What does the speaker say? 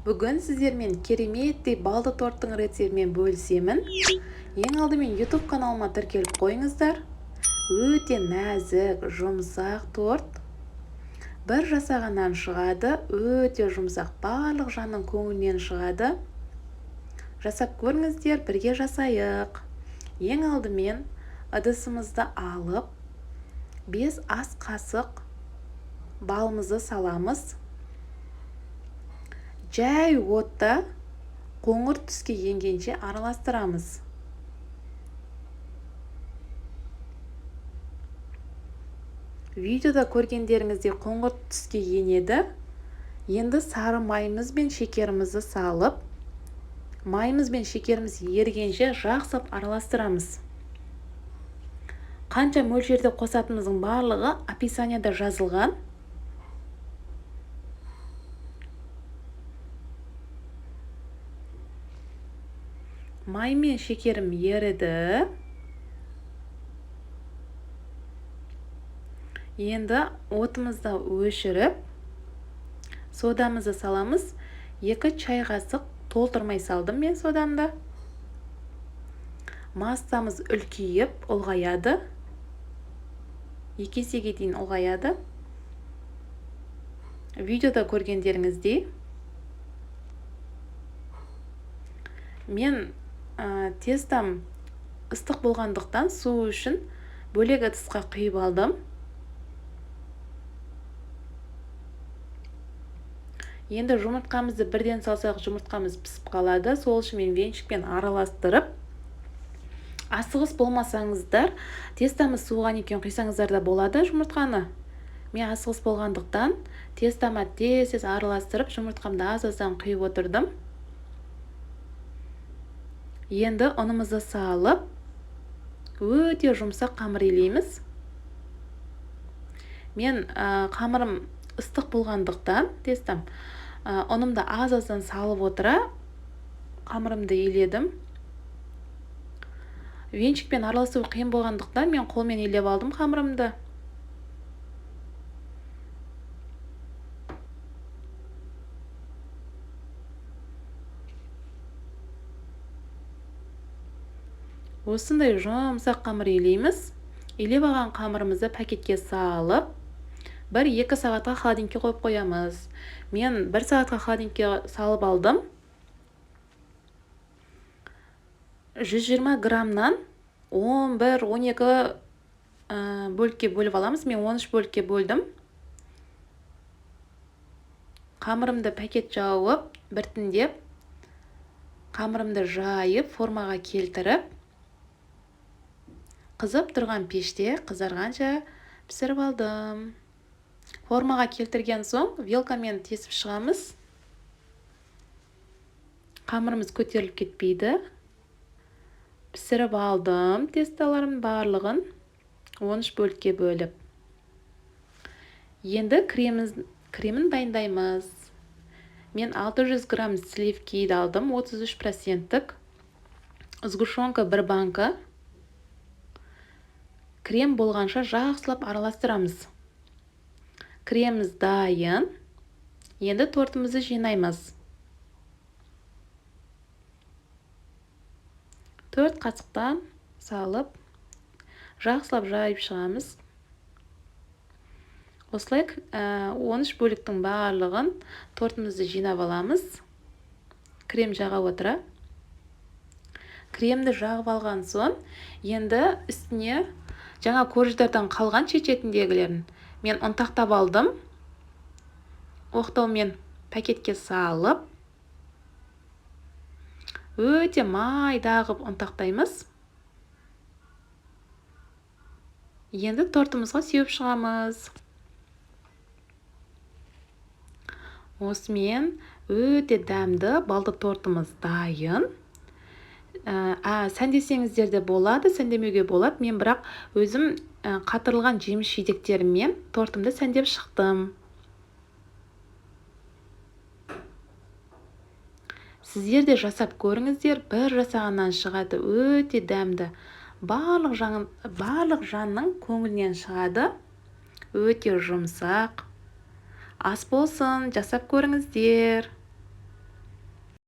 Бүгін сіздермен кереметтей балды торттың рецептімен бөлісемін. Ең алдымен YouTube каналыма тіркеліп қойыңыздар. Өте нәзік, жұмсақ торт. Бір жасағаннан шығады, өте жұмсақ, барлық жанның көңілінен шығады. Жасап көріңіздер, бірге жасайық. Ең алдымен ыдысымызды алып, 5 ас қасық балымызды саламыз. Жай отта қоңыр түске енгенше араластырамыз. Видеода көргендеріңізде қоңыр түске енеді. Енді сары майымыз бен шекерімізді салып, майымыз бен шекеріміз ергенше жақсылап араластырамыз. Қанша мөлшерде қосатынымыздың барлығы описанияда жазылған. Май мен шекерім еріді. Енді отымызды өшіріп, содамызды саламыз. 2 чай қасық толтырмай салдым мен содамды. Массамыз үлкейіп, ұлғаяды. 2 есеге дейін ұлғаяды. Видеода көргендеріңіздей. Мен тестам ыстық болғандықтан су үшін бөлек ыдысқа құйып алдым. Енді жұмыртқамызды бірден салсақ, жұмыртқамыз пісіп қалады. Сол үшін мен венчикпен араластырып, асығыс болмасаңыздар, тестамыз суыған екен құйсаңыздар да болады жұмыртқаны. Мен асығыс болғандықтан тестама тез араластырып, жұмыртқамды аз-аздан құйып отырдым. Енді ұнымызды салып, өте жұмсақ қамыр илейміз. Мен қамырым ыстық болғандықтан, тестам, ұнымды аз-аздан салып отыра, қамырымды иледім. Венчикпен араластыру қиын болғандықтан мен қолмен илеп алдым қамырымды. Осындай жұмсақ қамыр илейміз. Илеп алған қамырымызды пакетке салып, 1-2 сағатқа холодильникке қойып қоямыз. Мен 1 сағатқа холодильникке салып алдым. 120 граммнан 11-12 бөлікке бөліп аламыз. Мен 13 бөлікке бөлдім. Қамырымды пакет жауып, біртіндеп, қамырымды жайып, формаға келтіріп, қызып тұрған пеште қызарғанша пісіріп алдым. Формаға келтірген соң вилкамен тесіп шығамыз. Қамырымыз көтеріліп кетпейді. Пісіріп алдым тесталарым барлығын 13 бөлікке бөліп. Енді кремін дайындаймыз. Мен 600 грамм сливкиді алдым, 33%. Сгущенка 1 банка. Крем болғанша жақсылап араластырамыз. Креміміз дайын. Енді тортымызды жинаймыз. 4 қасықтан салып, жақсылап жайып шығамыз. Осылай 13 бөліктің барлығын тортымызды жинап аламыз. Крем жаға отыра. Кремді жағып алған соң, енді үстіне жаңа корждардан қалған шешетіндегілерін мен ұнтақтап алдым. Оқтаумен пакетке салып, өте майдағып ұнтақтаймыз. Енді тортымызға сеуіп шығамыз. Осымен өте дәмді балды тортымыз дайын. Сәндесеңіздер де болады, сәндемеуге болады. Мен бірақ өзім қатырылған жеміс жидектеріммен тортымды сәндеп шықтым. Сіздер де жасап көріңіздер, бір жасағаннан шығады, өте дәмді. Барлық жанның көңілінен шығады, өте жұмсақ. Ас болсын, жасап көріңіздер.